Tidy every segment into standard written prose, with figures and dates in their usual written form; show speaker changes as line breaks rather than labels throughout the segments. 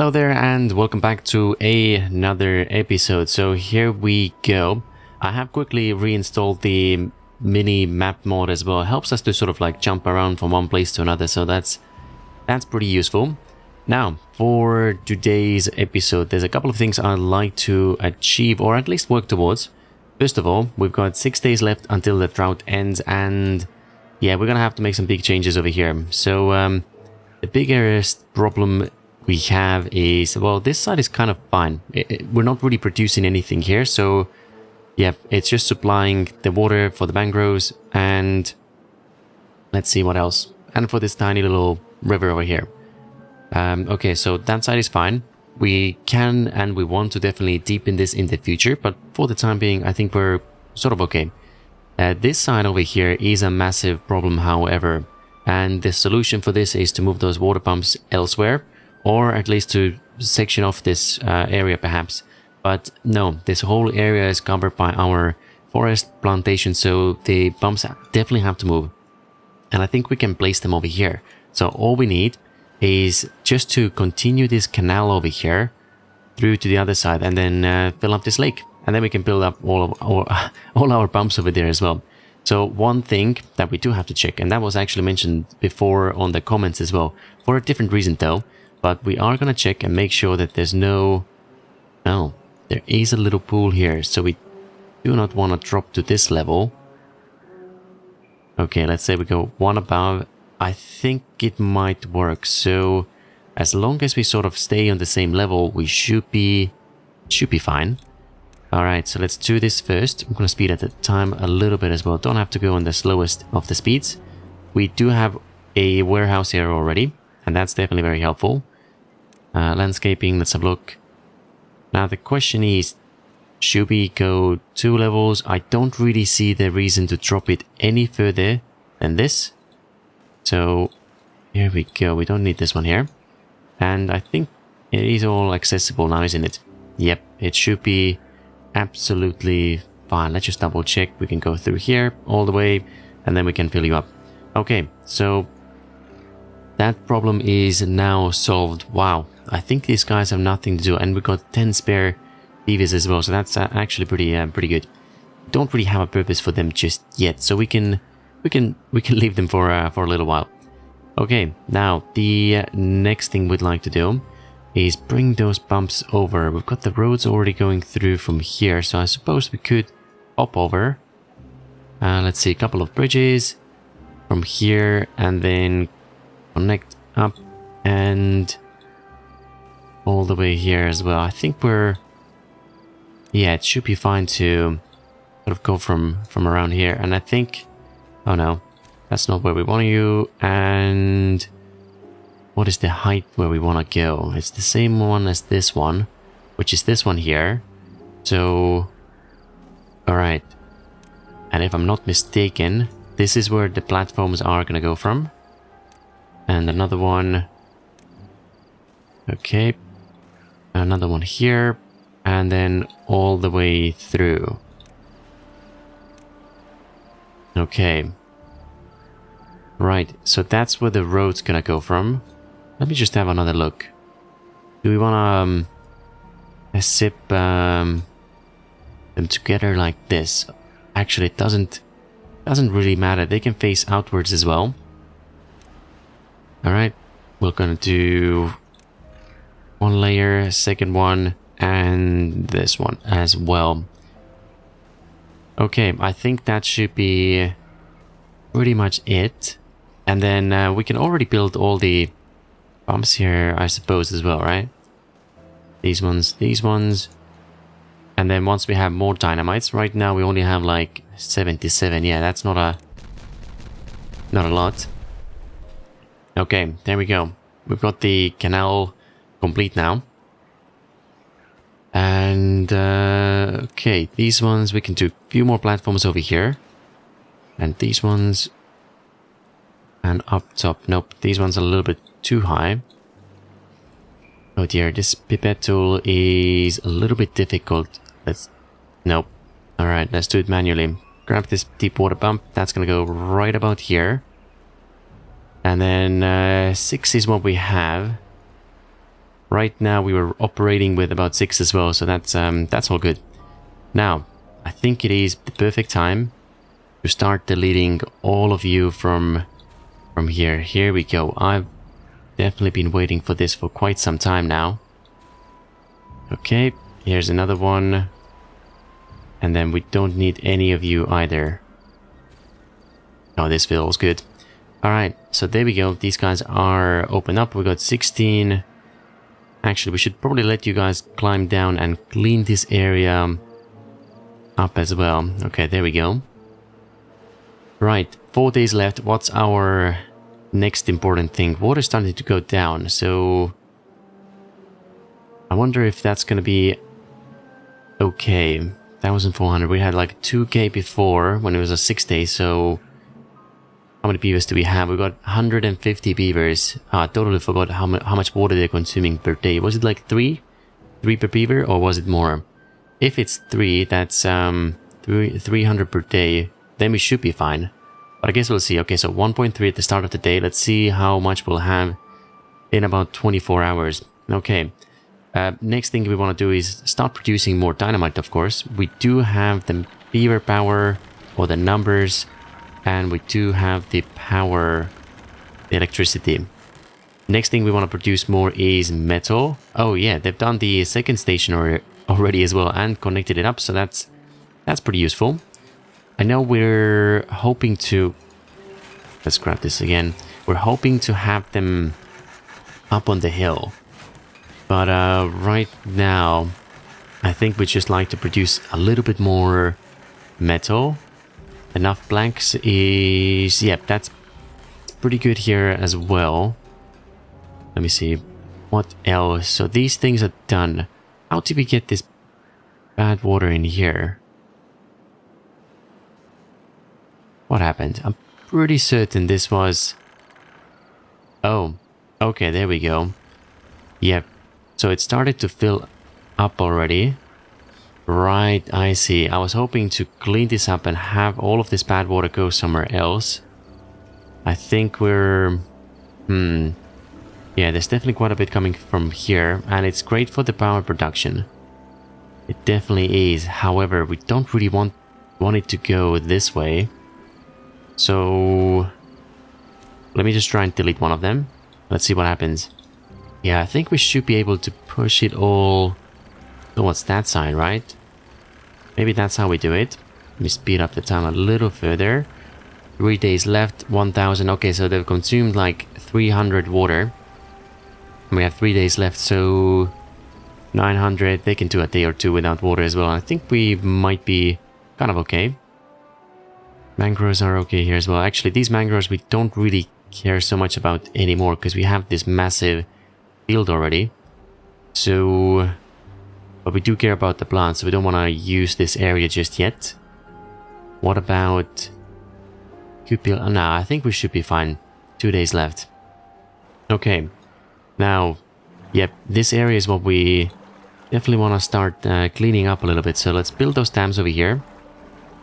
Hello there and welcome back to another episode. So here we go. I have quickly reinstalled the mini map mod as well. It helps us to sort of like jump around from one place to another, so that's pretty useful. Now, for today's episode, there's a couple of things I'd like to achieve or at least work towards. First of all, we've got 6 days left until the drought ends, and yeah, we're gonna have to make some big changes over here. So the biggest problem we have is, well, this side is kind of fine. We're not really producing anything here, so yeah, it's just supplying the water for the mangroves, and let's see what else. And for this tiny little river over here. Okay, so that side is fine. We can and we want to definitely deepen this in the future, but for the time being, I think we're sort of okay. This side over here is a massive problem, however, and the solution for this is to move those water pumps elsewhere, or at least to section off this area perhaps. But no, this whole area is covered by our forest plantation, so the pumps definitely have to move. And I think we can place them over here. So all we need is just to continue this canal over here through to the other side, and then fill up this lake. And then we can build up all our pumps over there as well. So one thing that we do have to check, and that was actually mentioned before on the comments as well, for a different reason though. But we are going to check and make sure that there's no... Oh, there is a little pool here, so we do not want to drop to this level. Okay, let's say we go one above. I think it might work. So as long as we sort of stay on the same level, we should be fine. Alright, so let's do this first. I'm going to speed at the time a little bit as well. Don't have to go on the slowest of the speeds. We do have a warehouse here already, and that's definitely very helpful. Landscaping, let's have a look. Now the question is, should we go 2 levels? I don't really see the reason to drop it any further than this. So here we go. We don't need this one here. And I think it is all accessible now, isn't it? Yep, it should be absolutely fine. Let's just double check. We can go through here all the way, and then we can fill you up. Okay, so that problem is now solved. Wow, I think these guys have nothing to do, and we've got 10 spare beavers as well, so that's actually pretty good. Don't really have a purpose for them just yet, so we can leave them for a little while. Okay, now the next thing we'd like to do is bring those pumps over. We've got the roads already going through from here, so I suppose we could hop over. Let's see, a couple of bridges from here, and then connect up and all the way here as well. I think we're... yeah, it should be fine to sort of go from around here. And I think... oh no, that's not where we want you. And what is the height where we want to go? It's the same one as this one, which is this one here. So, alright. And if I'm not mistaken, this is where the platforms are going to go from. And another one. Okay. Another one here. And then all the way through. Okay. Right, so that's where the road's gonna go from. Let me just have another look. Do we wanna zip them together like this? Actually, it doesn't really matter. They can face outwards as well. Alright, we're gonna do one layer, second one, and this one as well. Okay, I think that should be pretty much it. And then we can already build all the pumps here, I suppose, as well, right? These ones. And then once we have more dynamites, right now we only have like 77. Yeah, that's not a lot. Okay, there we go. We've got the canal complete now. And okay, these ones we can do a few more platforms over here. And these ones, and up top. Nope, these ones are a little bit too high. Oh dear, this Pipette Tool is a little bit difficult. Nope. Alright, let's do it manually. Grab this deep water pump. That's gonna go right about here. And then 6 is what we have. Right now we were operating with about 6 as well, so that's all good. Now, I think it is the perfect time to start deleting all of you from here. Here we go. I've definitely been waiting for this for quite some time now. Okay, here's another one. And then we don't need any of you either. Oh, this feels good. Alright, so there we go. These guys are open up. We got 16. Actually, we should probably let you guys climb down and clean this area up as well. Okay, there we go. Right, 4 days left. What's our next important thing? Water's starting to go down, so I wonder if that's gonna be okay. 1,400. We had like 2k before when it was a 6 day, so how many beavers do we have? We got 150 beavers. I totally forgot how much water they're consuming per day. Was it like 3 per beaver, or was it more? If it's 3, that's 300 per day. Then we should be fine. But I guess we'll see. Okay, so 1.3 at the start of the day. Let's see how much we'll have in about 24 hours. Okay. Next thing we want to do is start producing more dynamite, of course. We do have the beaver power, or the numbers, and we do have the power, the electricity. Next thing we want to produce more is metal. Oh yeah, they've done the second station already as well and connected it up, so that's pretty useful. I know we're hoping to... Let's grab this again. We're hoping to have them up on the hill. But right now, I think we just like to produce a little bit more metal. Enough planks is... Yep, that's pretty good here as well. Let me see. What else? So these things are done. How did we get this bad water in here? What happened? I'm pretty certain this was... Oh, okay, there we go. Yep. So it started to fill up already. Right, I see. I was hoping to clean this up and have all of this bad water go somewhere else. I think we're... Yeah, there's definitely quite a bit coming from here, and it's great for the power production. It definitely is. However, we don't really want it to go this way. So... Let me just try and delete one of them. Let's see what happens. Yeah, I think we should be able to push it all towards that side, right? Maybe that's how we do it. Let me speed up the time a little further. 3 days left, 1,000. Okay, so they've consumed like 300 water. And we have 3 days left, so 900. They can do a day or two without water as well. I think we might be kind of okay. Mangroves are okay here as well. Actually, these mangroves we don't really care so much about anymore because we have this massive field already. So, but we do care about the plants, so we don't want to use this area just yet. What about Cupil? No, I think we should be fine. 2 days left. Okay. Now, yep, this area is what we definitely want to start cleaning up a little bit. So let's build those dams over here.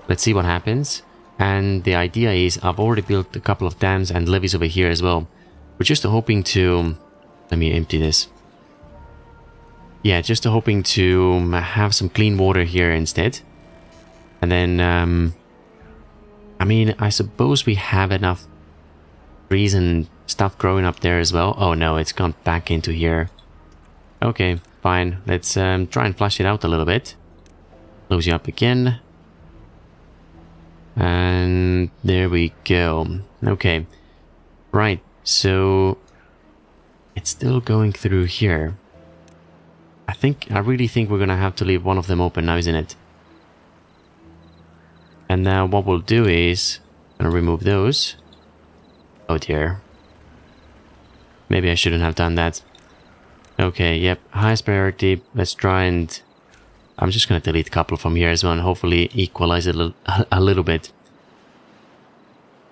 Let's see what happens. And the idea is I've already built a couple of dams and levees over here as well. We're just hoping to... Let me empty this. Yeah, just hoping to have some clean water here instead. And then, I mean, I suppose we have enough trees and stuff growing up there as well. Oh no, it's gone back into here. Okay, fine. Let's try and flush it out a little bit. Close you up again. And there we go. Okay. Right, so it's still going through here. I really think we're gonna have to leave one of them open now, isn't it? And now what we'll do is gonna remove those. Oh dear. Maybe I shouldn't have done that. Okay, yep, highest priority. Let's try and... I'm just gonna delete a couple from here as well and hopefully equalize it a little bit.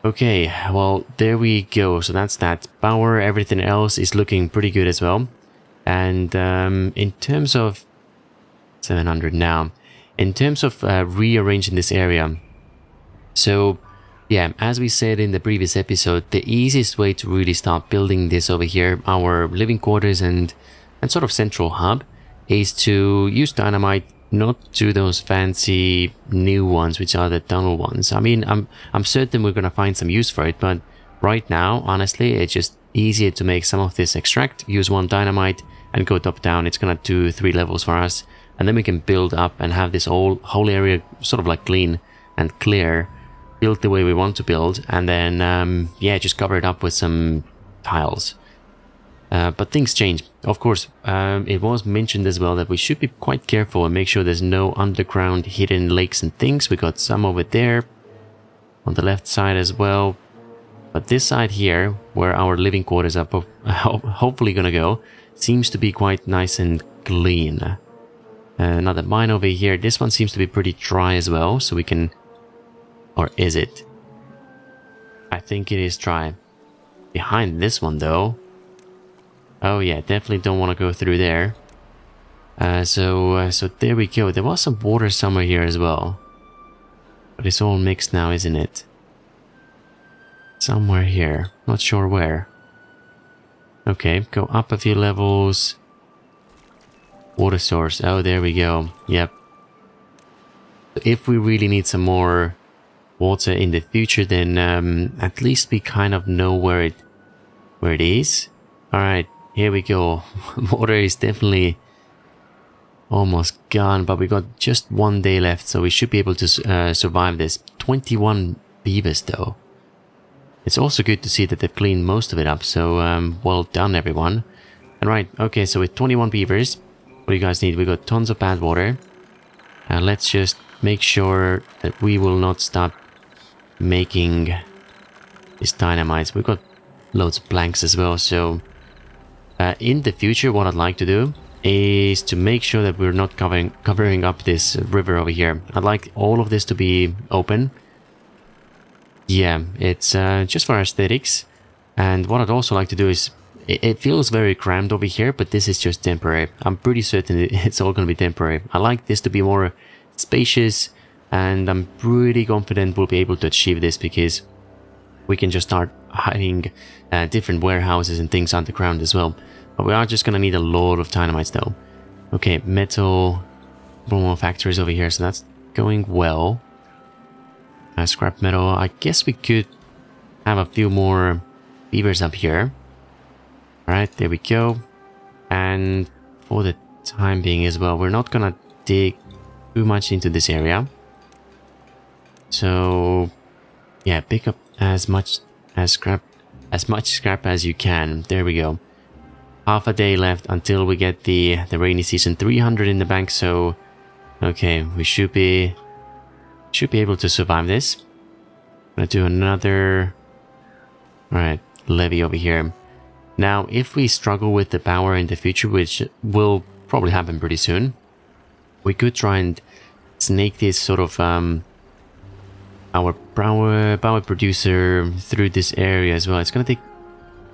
Okay, well, there we go. So that's that. Power, everything else is looking pretty good as well. And in terms of 700 now, in terms of rearranging this area, so yeah, as we said in the previous episode, the easiest way to really start building this over here, our living quarters and and sort of central hub is to use dynamite, not to those fancy new ones, which are the tunnel ones. I mean, I'm certain we're gonna find some use for it, but right now, honestly, it's just easier to make some of this extract, use one dynamite, and go top down. It's gonna do 3 levels for us, and then we can build up and have this whole area sort of like clean and clear, build the way we want to build, and then yeah, just cover it up with some tiles. But things change. Of course, it was mentioned as well that we should be quite careful and make sure there's no underground hidden lakes and things. We got some over there on the left side as well. But this side here, where our living quarters are hopefully gonna go, seems to be quite nice and clean. Another mine over here. This one seems to be pretty dry as well, so we can... Or is it? I think it is dry. Behind this one though... Oh yeah, definitely don't want to go through there. So there we go. There was some water somewhere here as well. But it's all mixed now, isn't it? Somewhere here. Not sure where. Okay, go up a few levels. Water source. Oh, there we go. Yep. If we really need some more water in the future, then at least we kind of know where it is. Alright. Here we go. Water is definitely almost gone, but we got just 1 day left, so we should be able to survive this. 21 beavers though. It's also good to see that they've cleaned most of it up, so well done everyone. And right, okay, so with 21 beavers, what do you guys need? We got tons of bad water. Let's just make sure that we will not stop making these dynamites. We've got loads of planks as well, so... in the future, what I'd like to do is to make sure that we're not covering up this river over here. I'd like all of this to be open. Yeah, it's just for aesthetics. And what I'd also like to do is... It feels very crammed over here, but this is just temporary. I'm pretty certain it's all going to be temporary. I like this to be more spacious, and I'm pretty confident we'll be able to achieve this because we can just start hiding different warehouses and things underground as well. But we are just gonna need a lot of dynamites though. Okay, metal, more factories over here, so that's going well. Scrap metal, I guess we could have a few more beavers up here. Alright, there we go. And for the time being as well, we're not gonna dig too much into this area. So yeah, pick up as much scrap as you can. There we go. Half a day left until we get the rainy season. 300 in the bank, so okay, we should be able to survive this. Gonna do another levee over here. Now, if we struggle with the power in the future, which will probably happen pretty soon, we could try and snake this sort of our power producer through this area as well. It's gonna take...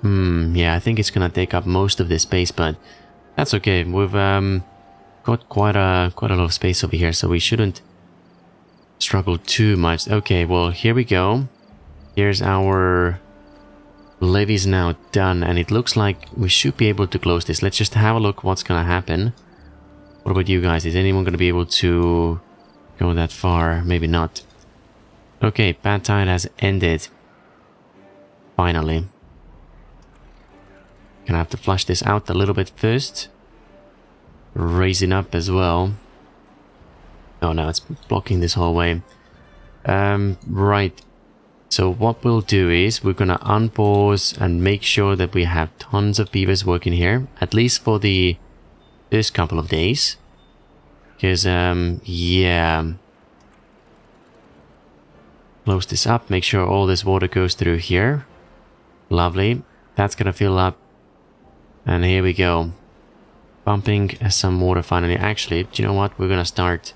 yeah, I think it's gonna take up most of this space, but that's okay. We've got quite a lot of space over here, so we shouldn't struggle too much. Okay, well, here we go. Here's our levees now done, and it looks like we should be able to close this. Let's just have a look what's gonna happen. What about you guys? Is anyone gonna be able to go that far? Maybe not. Okay, bad tide has ended. Finally. Gonna have to flush this out a little bit first. Raising up as well. Oh no, it's blocking this whole way. Right. So what we'll do is we're gonna unpause and make sure that we have tons of beavers working here, at least for the first couple of days. Because yeah. Close this up, make sure all this water goes through here. Lovely. That's gonna fill up. And here we go. Pumping some water finally. Actually, do you know what? We're gonna start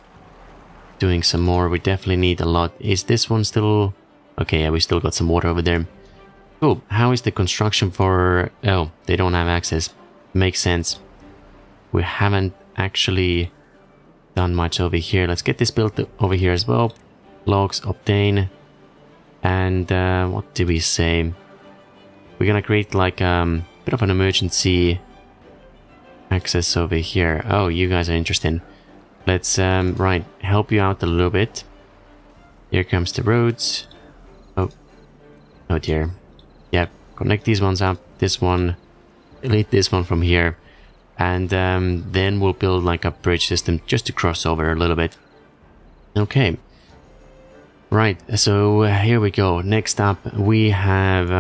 doing some more. We definitely need a lot. Is this one still... Okay, yeah, we still got some water over there. Cool. How is the construction for... Oh, they don't have access. Makes sense. We haven't actually done much over here. Let's get this built over here as well. Logs, obtain. And what did we say? We're gonna create like bit of an emergency access over here. Oh, you guys are interesting. Let's, right, help you out a little bit. Here comes the roads. Oh. Oh dear. Yep, connect these ones up. This one. Delete this one from here. And then we'll build like a bridge system just to cross over a little bit. Okay. Right, so here we go. Next up, we have...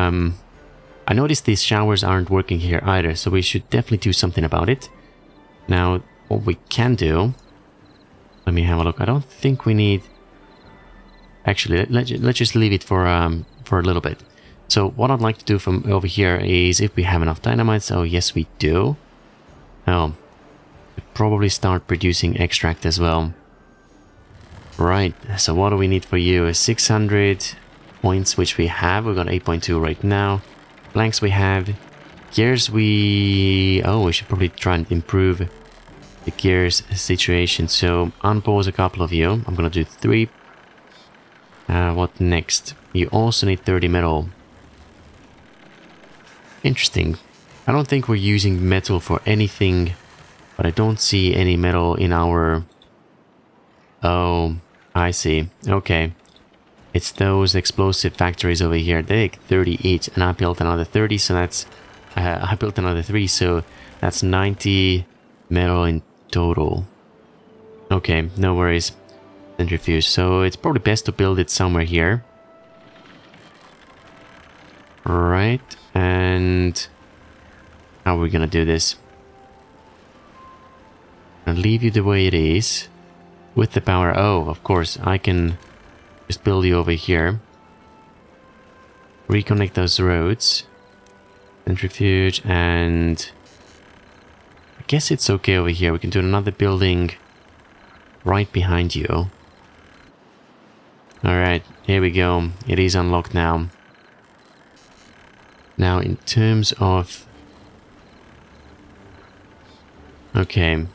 I noticed these showers aren't working here either, so we should definitely do something about it. Now, what we can do... Let me have a look. I don't think we need... Actually, let's just leave it for a little bit. So what I'd like to do from over here is, if we have enough dynamites... Oh, yes, we do. Oh, probably start producing extract as well. Right, so what do we need for you? 600 points, which we have. We've got 8.2 right now. Blanks we have. Gears we... Oh, we should probably try and improve the gears situation. So, unpause a couple of you. I'm gonna do 3. What next? You also need 30 metal. Interesting. I don't think we're using metal for anything, but I don't see any metal in our... Oh, I see. Okay. It's those explosive factories over here. They take 30 each, and I built another 30, so that's... I built another 3, so that's 90 metal in total. Okay, no worries. Centrifuge. So it's probably best to build it somewhere here. Right, and... How are we gonna do this? I'll leave you the way it is. With the power... Oh, of course, I can just build you over here. Reconnect those roads. Centrifuge, and... I guess it's okay over here. We can do another building right behind you. Alright, here we go. It is unlocked now. Now, in terms of... Okay.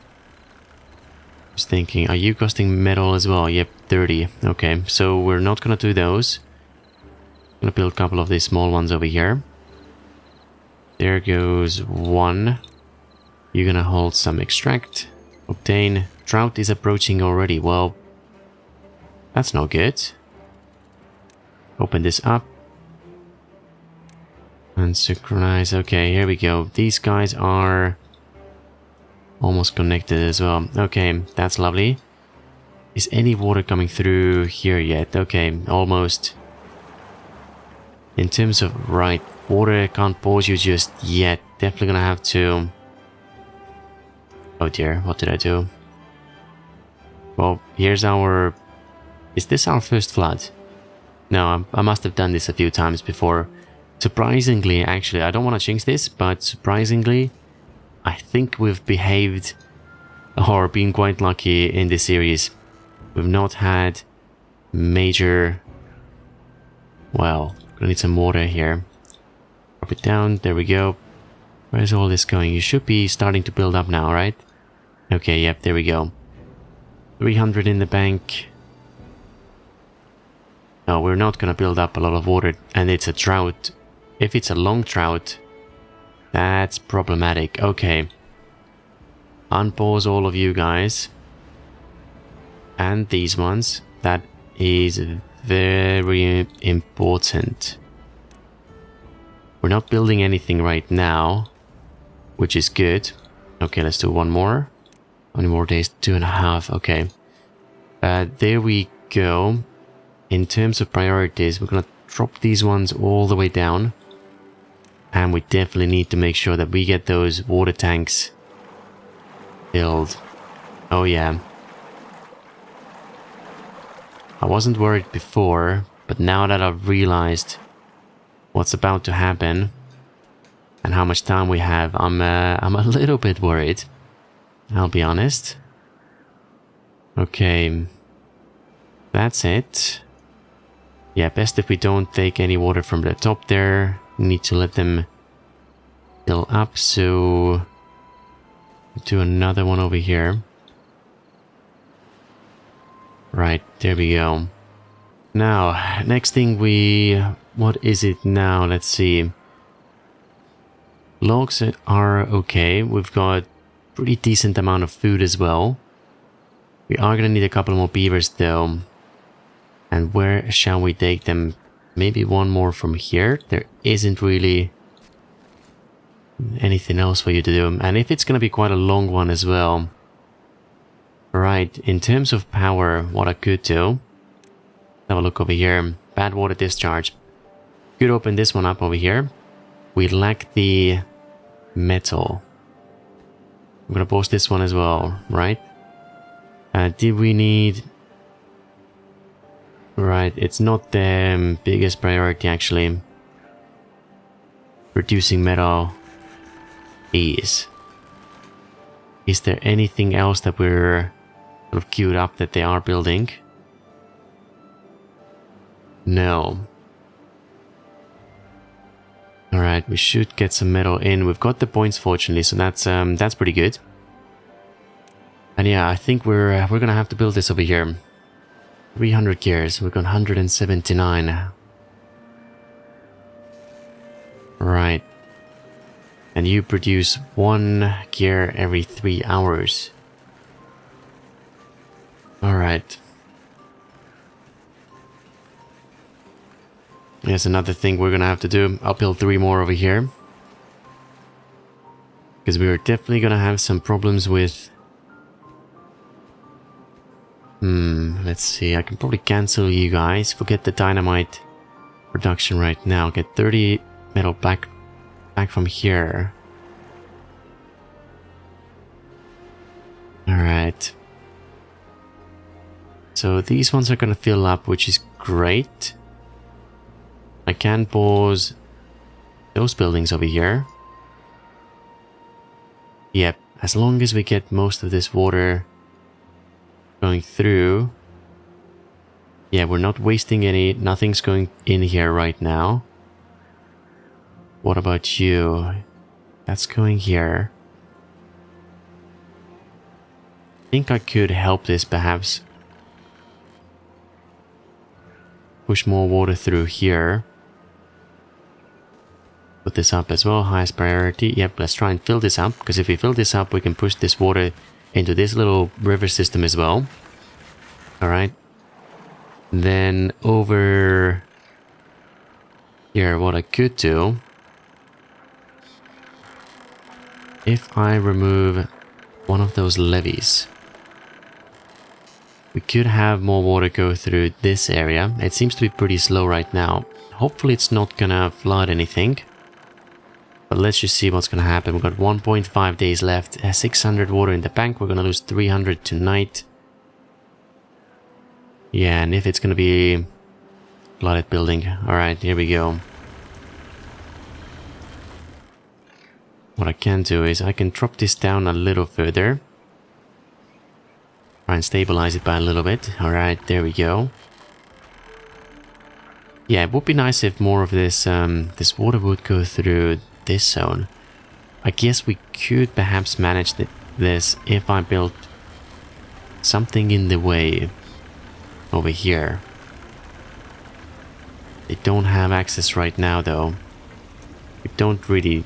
Just thinking, are you costing metal as well? Yep, 30. Okay, so we're not gonna do those. I'm gonna build a couple of these small ones over here. There goes one. You're gonna hold some extract. Obtain. Drought is approaching already. Well, that's not good. Open this up. And synchronize. Okay, here we go. These guys are almost connected as well. Okay, that's lovely. Is any water coming through here yet? Okay, almost. In terms of... Right, water can't pause you just yet. Definitely gonna have to... Oh dear, what did I do? Well, here's our... Is this our first flood? No, I must have done this a few times before. Surprisingly, actually, I don't want to jinx this, but surprisingly, I think we've behaved or been quite lucky in this series. We've not had major... Well, gonna need some water here. Drop it down, there we go. Where's all this going? You should be starting to build up now, right? Okay, yep, there we go. 300 in the bank. No, we're not gonna build up a lot of water, and it's a drought. If it's a long drought, that's problematic. Okay. Unpause all of you guys. And these ones. That is very important. We're not building anything right now, which is good. Okay, let's do one more. How many more days? 2.5. Okay. There we go. In terms of priorities, we're gonna drop these ones all the way down. And we definitely need to make sure that we get those water tanks filled. Oh yeah. I wasn't worried before, but now that I've realized what's about to happen and how much time we have, I'm a little bit worried. I'll be honest. Okay. That's it. Yeah, best if we don't take any water from the top there. We need to let them fill up, so do another one over here. Right, there we go. Now, next thing what is it now? Let's see. Logs are okay. We've got pretty decent amount of food as well. We are gonna need a couple more beavers though. And where shall we take them? Maybe one more from here. There isn't really anything else for you to do. And if it's gonna be quite a long one as well. Right, in terms of power, what I could do, have a look over here. Bad water discharge. Could open this one up over here. We lack the metal. I'm gonna post this one as well, right? Did we need... Right, it's not the biggest priority actually. Reducing metal is. Is there anything else that we're sort of queued up that they are building? No. Alright, we should get some metal in. We've got the points fortunately, so that's pretty good. And yeah, I think we're gonna have to build this over here. 300 gears, we've got 179. Right. And you produce 1 gear every 3 hours. Alright. Here's another thing we're gonna have to do. I'll build 3 more over here. Because we are definitely gonna have some problems with... let's see. I can probably cancel you guys. Forget the dynamite production right now. Get 30 metal back from here. Alright. So these ones are gonna fill up, which is great. I can pause those buildings over here. Yep, as long as we get most of this water going through. Yeah, we're not wasting any, nothing's going in here right now. What about you? That's going here. I think I could help this perhaps. Push more water through here. Put this up as well, highest priority. Yep, let's try and fill this up, because if we fill this up, we can push this water into this little river system as well. Alright. Then over here, what I could do, if I remove one of those levees, we could have more water go through this area. It seems to be pretty slow right now. Hopefully it's not gonna flood anything. But let's just see what's gonna happen. We've got 1.5 days left. 600 water in the bank. We're gonna lose 300 tonight. Yeah, and if it's gonna be flooded building. Alright, here we go. What I can do is I can drop this down a little further. Try and stabilize it by a little bit. Alright, there we go. Yeah, it would be nice if more of this this water would go through this zone. I guess we could perhaps manage this if I built something in the way over here. They don't have access right now though. We don't really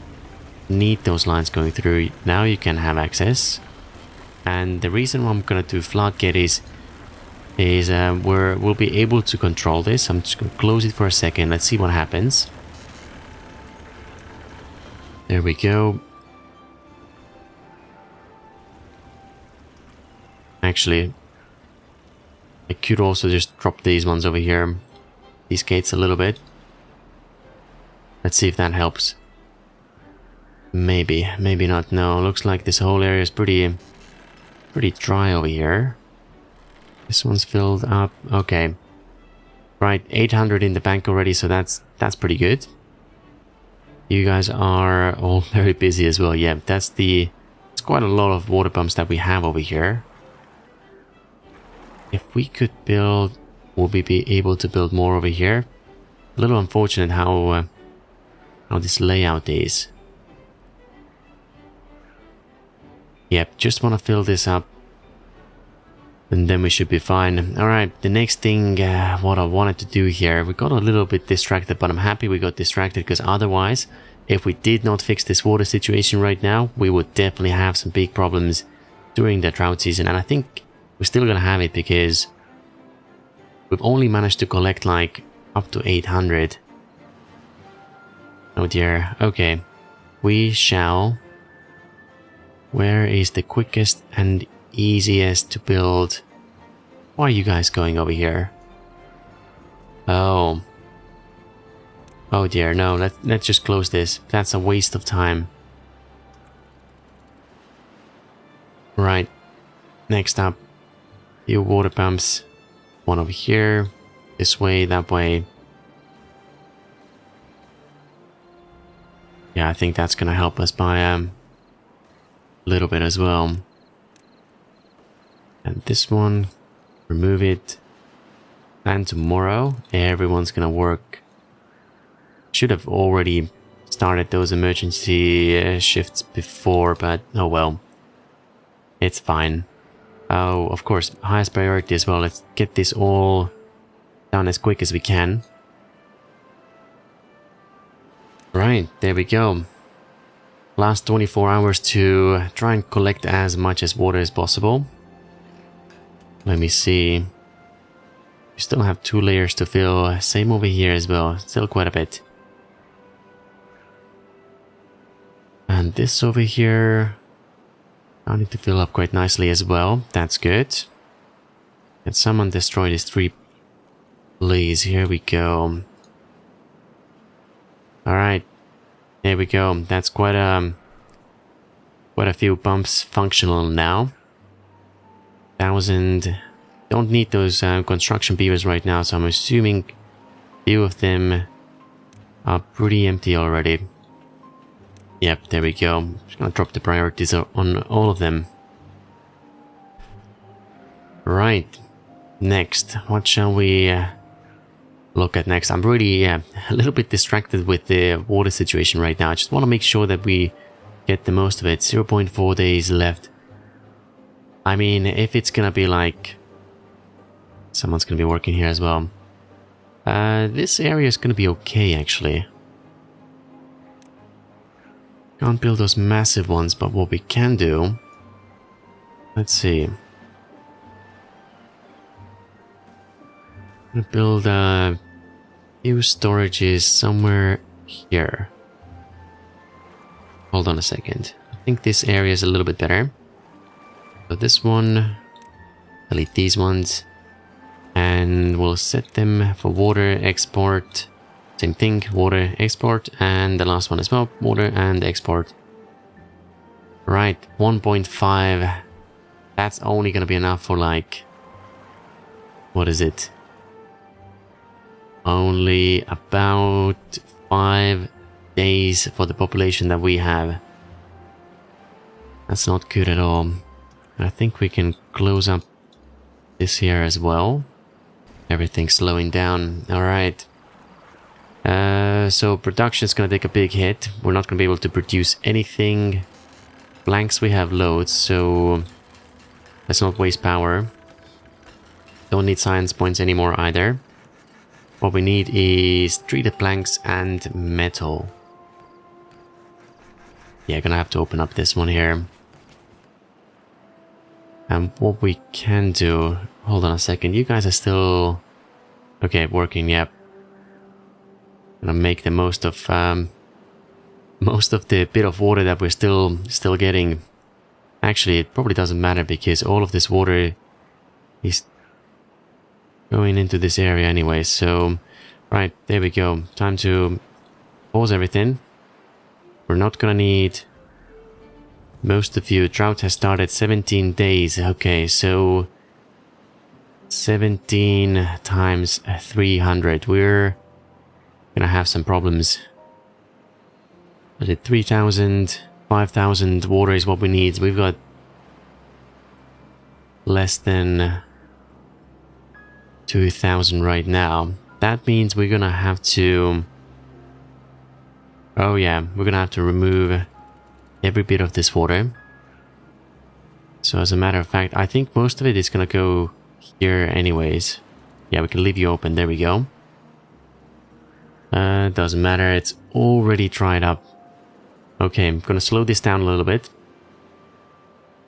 need those lines going through. Now you can have access. And the reason why I'm gonna do floodgate is we'll be able to control this. I'm just gonna close it for a second. Let's see what happens. There we go. Actually, I could also just drop these ones over here. These gates a little bit. Let's see if that helps. Maybe, maybe not. No, looks like this whole area is pretty dry over here. This one's filled up. Okay. Right, 800 in the bank already, so that's pretty good. You guys are all very busy as well. Yeah, it's quite a lot of water pumps that we have over here. If we could build, will we be able to build more over here? A little unfortunate how this layout is. Yep, just want to fill this up. And then we should be fine. Alright, the next thing, what I wanted to do here, we got a little bit distracted, but I'm happy we got distracted because otherwise if we did not fix this water situation right now, we would definitely have some big problems during the drought season. And I think we're still gonna have it because we've only managed to collect like up to 800. Oh dear. Okay. We shall... Where is the quickest and easiest to build? Why are you guys going over here? Oh. Oh dear, no, let's just close this. That's a waste of time. Right. Next up, few water pumps. One over here. This way, that way. Yeah, I think that's gonna help us by a little bit as well. And this one, remove it. And tomorrow, everyone's gonna work. Should have already started those emergency shifts before, but oh well. It's fine. Oh, of course, highest priority as well. Let's get this all done as quick as we can. Right, there we go. Last 24 hours to try and collect as much as water as possible. Let me see. We still have 2 layers to fill. Same over here as well. Still quite a bit. And this over here, I need to fill up quite nicely as well. That's good. Can someone destroy these 3? Please, here we go. Alright. There we go. That's quite a few pumps functional now. 1,000. Don't need those construction beavers right now, so I'm assuming a few of them are pretty empty already. Yep, there we go. I'm just gonna drop the priorities on all of them. Right. Next, what shall we look at next? I'm really a little bit distracted with the water situation right now. I just want to make sure that we get the most of it. 0.4 days left. I mean, if it's gonna be like... Someone's gonna be working here as well. This area is gonna be okay, actually. Can't build those massive ones, but what we can do... Let's see. I'm gonna build a few storages somewhere here. Hold on a second. I think this area is a little bit better. So this one, delete these ones, and we'll set them for water export. Same thing, water export, and the last one as well, water and export. Right, 1.5. That's only gonna be enough for like... What is it? Only about 5 days for the population that we have. That's not good at all. I think we can close up this here as well. Everything's slowing down. Alright. So production's gonna take a big hit. We're not gonna be able to produce anything. Blanks we have loads, so let's not waste power. Don't need science points anymore either. What we need is treated planks and metal. Yeah, gonna have to open up this one here. And what we can do... Hold on a second, you guys are still... Okay, working, yep. Gonna make the most of the bit of water that we're still getting. Actually, it probably doesn't matter because all of this water is going into this area anyway. So, right, there we go. Time to pause everything. We're not gonna need most of you. Drought has started 17 days. Okay, so 17 times 300. We're gonna have some problems. Is it 3,000, 5,000 water is what we need. We've got less than 2,000 right now. That means we're gonna have to... Oh yeah, we're gonna have to remove every bit of this water. So as a matter of fact, I think most of it is gonna go here anyways. Yeah, we can leave you open. There we go. Doesn't matter. It's already dried up. Okay, I'm gonna slow this down a little bit.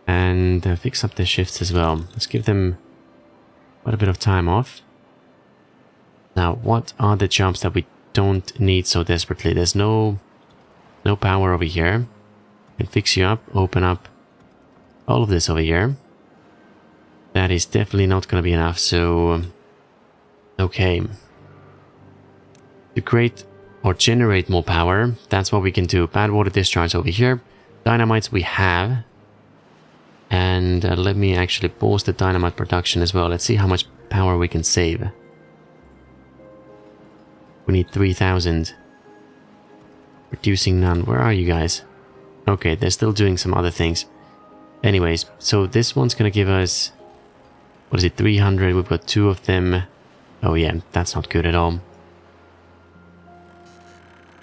And fix up the shifts as well. Let's give them quite a bit of time off. Now, what are the jobs that we don't need so desperately? There's no power over here. Can fix you up, open up all of this over here. That is definitely not going to be enough, so... Okay. To create or generate more power, that's what we can do. Bad water discharge over here. Dynamites we have. And let me actually pause the dynamite production as well. Let's see how much power we can save. We need 3,000. Producing none. Where are you guys? Okay, they're still doing some other things. Anyways, so this one's gonna give us... What is it? 300. We've got 2 of them. Oh yeah, that's not good at all.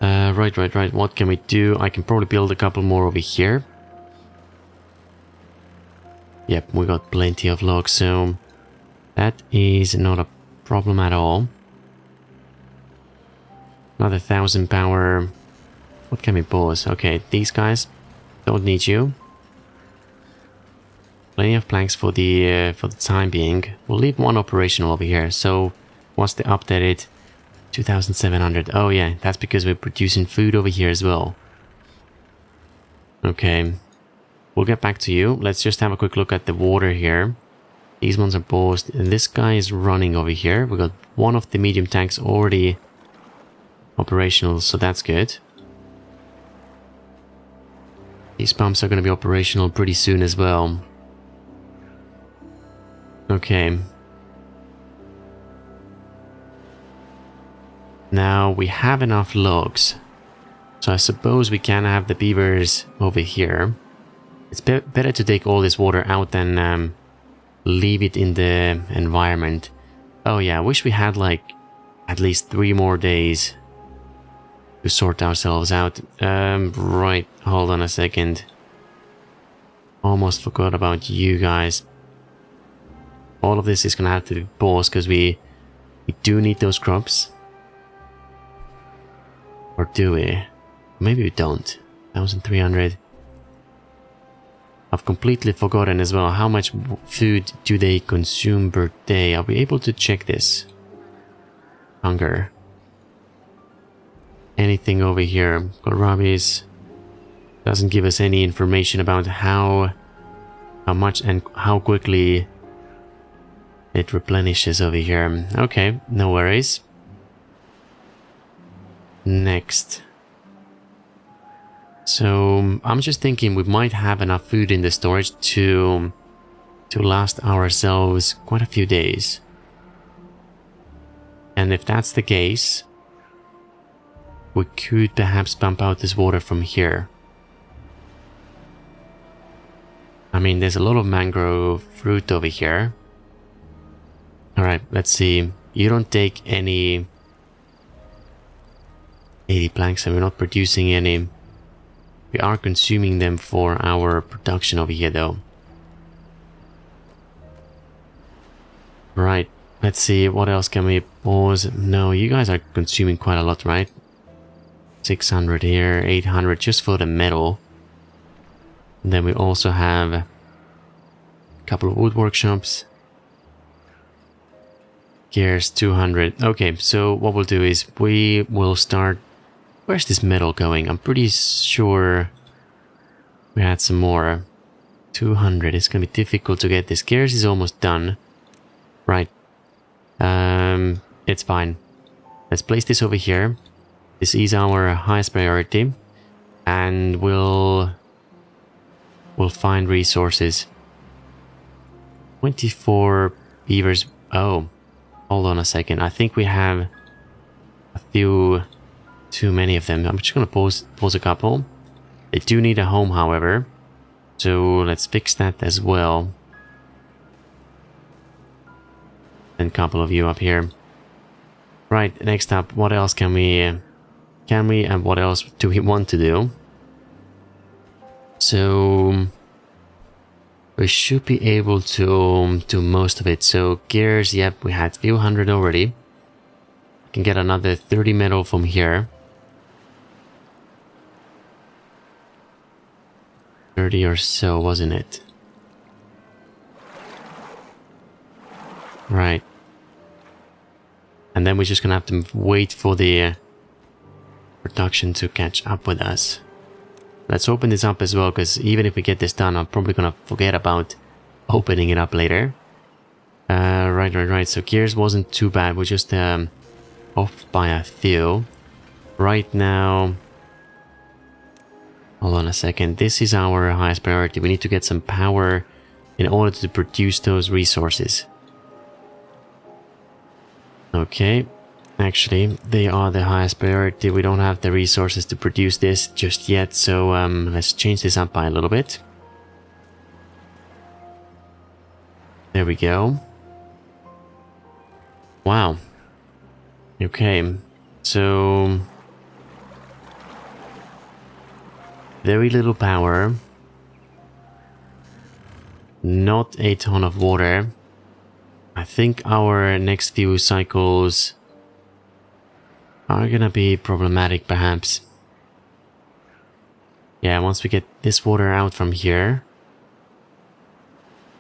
Right. What can we do? I can probably build a couple more over here. Yep, we got plenty of logs, so... That is not a problem at all. Another 1,000 power. What can we pause? Okay, these guys don't need you. Plenty of planks for the time being. We'll leave one operational over here. So, what's the updated? 2,700. Oh yeah, that's because we're producing food over here as well. Okay, we'll get back to you. Let's just have a quick look at the water here. These ones are paused, and this guy is running over here. We got one of the medium tanks already operational, so that's good. These pumps are going to be operational pretty soon as well. Okay. Now we have enough logs, so I suppose we can have the beavers over here. It's better to take all this water out than leave it in the environment. Oh yeah, I wish we had like at least 3 more days to sort ourselves out. Right, hold on a second. Almost forgot about you guys. All of this is gonna have to be paused because we do need those crops. Or do we? Maybe we don't. 1,300. I've completely forgotten as well how much food do they consume per day. Are we able to check this? Hunger. Anything over here? Kohlrabi's doesn't give us any information about how much and how quickly it replenishes over here. Okay, no worries. Next. So I'm just thinking we might have enough food in the storage to last ourselves quite a few days. And if that's the case, we could perhaps pump out this water from here. I mean, there's a lot of mangrove fruit over here. Alright, let's see. You don't take any 80 planks, and we're not producing any. We are consuming them for our production over here though. Right, let's see, what else can we pause? No, you guys are consuming quite a lot, right? 600 here, 800 just for the metal. And then we also have a couple of wood workshops. Gears 200. Okay, so what we'll do is we will start... Where's this metal going? I'm pretty sure we had some more. 200. It's gonna be difficult to get this. Gears is almost done. Right. It's fine. Let's place this over here. This is our highest priority. And we'll find resources. 24 beavers. Oh, hold on a second. I think we have a few too many of them. I'm just gonna pause a couple. They do need a home, however. So let's fix that as well. And a couple of you up here. Right, next up, what else can we and what else do we want to do? So we should be able to do most of it. So gears, yep, we had a few hundred already. Can get another 30 metal from here. 30 or so, wasn't it? Right. And then we're just gonna have to wait for the production to catch up with us. Let's open this up as well, because even if we get this done, I'm probably gonna forget about opening it up later. Right. So gears wasn't too bad. We're just off by a few. Right now... Hold on a second. This is our highest priority. We need to get some power in order to produce those resources. Okay. Actually, they are the highest priority. We don't have the resources to produce this just yet. So let's change this up by a little bit. There we go. Wow. Okay. So... very little power. Not a ton of water. I think our next few cycles are gonna be problematic, perhaps. Yeah, once we get this water out from here,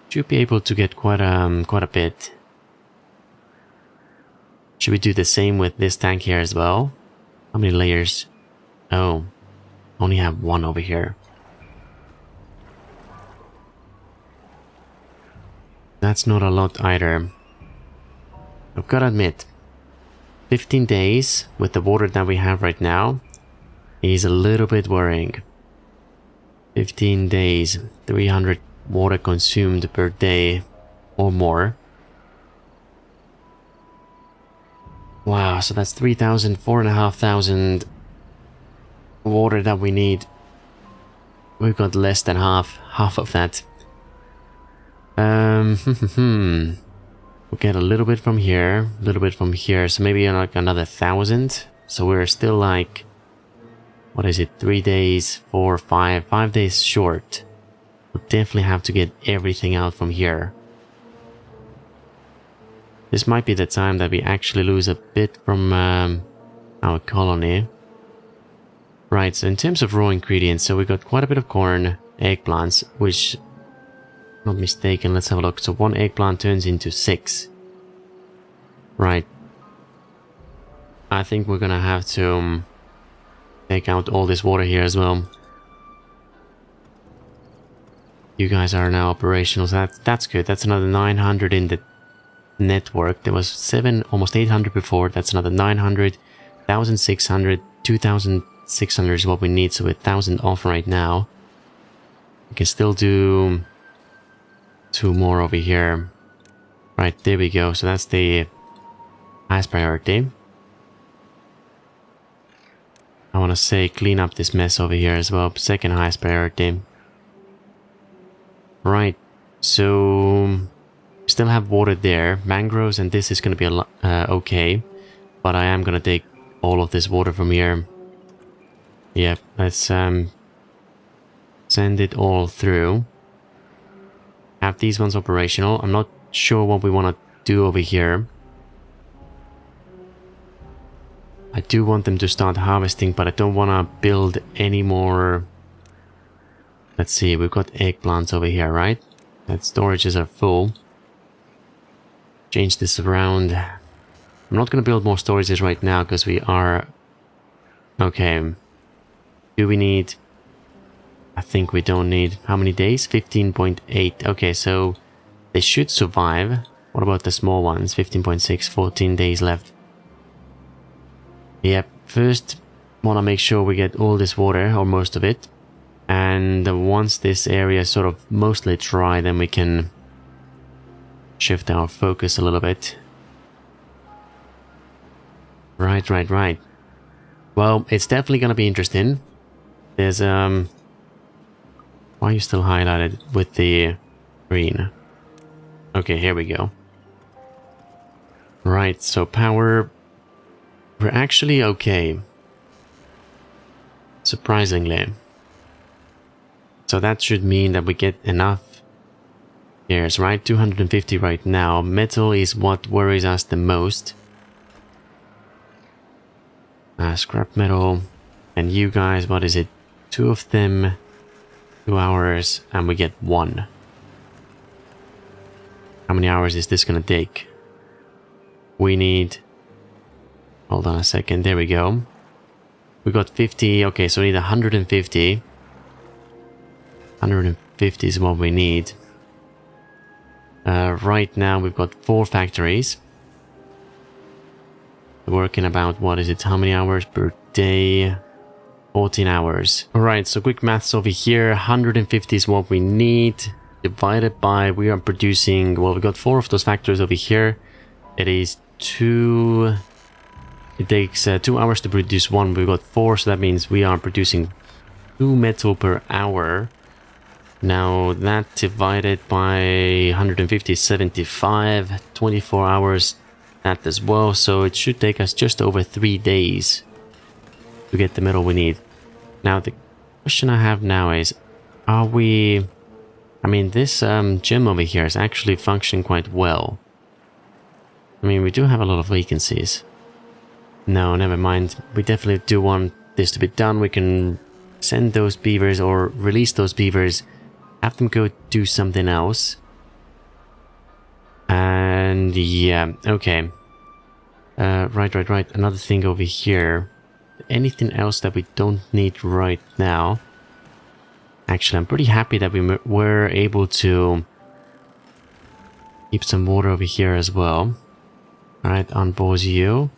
should be able to get quite a bit. Should we do the same with this tank here as well? How many layers? Oh. Only have one over here. That's not a lot either. I've got to admit, 15 days with the water that we have right now is a little bit worrying. 15 days, 300 water consumed per day or more. Wow, so that's 3,000, 4,500 water that we need. We've got less than half of that. We'll get a little bit from here, a little bit from here, so maybe like another 1,000. So we're still like, what is it, 3 days, 4, 5 days short. We'll definitely have to get everything out from here. This might be the time that we actually lose a bit from our colony. Right, so in terms of raw ingredients, so we got quite a bit of corn, eggplants, which, not mistaken, let's have a look. So 1 eggplant turns into 6. Right. I think we're gonna have to take out all this water here as well. You guys are now operational, so that's good. That's another 900 in the network. There was almost 800 before. That's another 900, 1,600, 2,600 is what we need, so 1,000 off right now. We can still do 2 more over here. Right, there we go. So that's the highest priority. I want to say clean up this mess over here as well. Second highest priority. Right, so we still have water there. Mangroves, and this is going to be okay. But I am going to take all of this water from here. Yep, let's send it all through. Have these ones operational. I'm not sure what we want to do over here. I do want them to start harvesting, but I don't want to build any more. Let's see, we've got eggplants over here, right? That storages are full. Change this around. I'm not going to build more storages right now because we are... Okay. Do we need... I think we don't need... How many days? 15.8. Okay, so they should survive. What about the small ones? 15.6, 14 days left. Yep, first want to make sure we get all this water, or most of it. And once this area is sort of mostly dry, then we can shift our focus a little bit. Right. Well, it's definitely going to be interesting. There's, why are you still highlighted with the green? Okay, here we go. Right, so power... We're actually okay. Surprisingly. So that should mean that we get enough gears, right? 250 right now. Metal is what worries us the most. Scrap metal. And you guys, what is it? 2 of them. 2 hours, and we get 1. How many hours is this gonna take? We need... Hold on a second, there we go. We got 50, okay, so we need 150. 150 is what we need. Right now we've got 4 factories. Working about, what is it, how many hours per day? 14 hours. Alright, so quick maths over here. 150 is what we need. Divided by, we are producing, well, we got 4 of those factories over here. It is 2... It takes 2 hours to produce 1. We've got 4, so that means we are producing 2 metal per hour. Now that divided by 150 is 75, 24 hours, that as well. So it should take us just over 3 days to get the metal we need. Now the question I have now is, are we... I mean, this gem over here is actually functioning quite well. I mean, we do have a lot of vacancies. No, never mind. We definitely do want this to be done. We can send those beavers or release those beavers, have them go do something else. And yeah, okay. Right. Another thing over here. Anything else that we don't need right now? Actually, I'm pretty happy that we were able to keep some water over here as well. Alright, unpause you.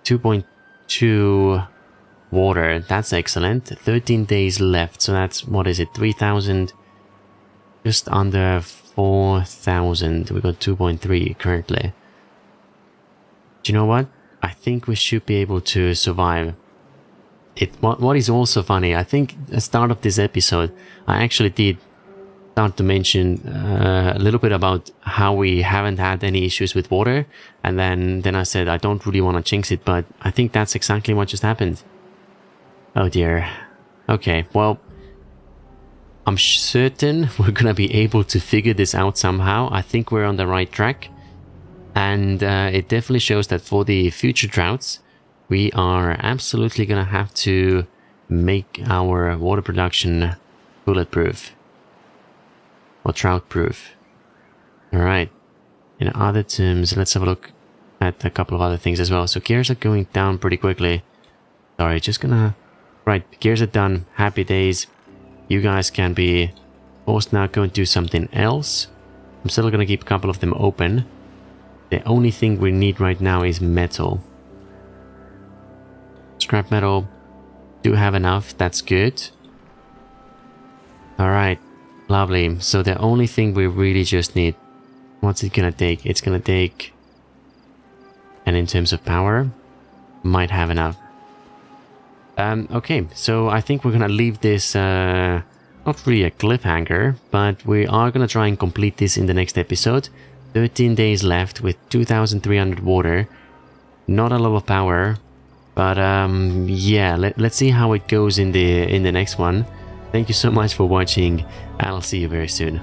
2.2 water, that's excellent. 13 days left, so that's, what is it, 3,000, just under 4,000. We got 2.3 currently. Do you know what? I think we should be able to survive. What is also funny, I think at the start of this episode, I actually did start to mention a little bit about how we haven't had any issues with water, and then I said I don't really want to jinx it, but I think that's exactly what just happened. Oh dear. Okay, well, I'm certain we're gonna be able to figure this out somehow. I think we're on the right track, and it definitely shows that for the future droughts, we are absolutely gonna have to make our water production bulletproof. Or drought proof. Alright. In other terms, let's have a look at a couple of other things as well. So gears are going down pretty quickly. Sorry, just gonna... Right, gears are done. Happy days. You guys can be forced now, go and do something else. I'm still gonna keep a couple of them open. The only thing we need right now is metal. Scrap metal. Do have enough, that's good. Alright. Lovely. So the only thing we really just need, what's it gonna take? It's gonna take, and in terms of power, might have enough. Okay, so I think we're gonna leave this, not really a cliffhanger, but we are gonna try and complete this in the next episode. 13 days left with 2,300 water. Not a lot of power, but yeah, let's see how it goes in the next one. Thank you so much for watching, and I'll see you very soon.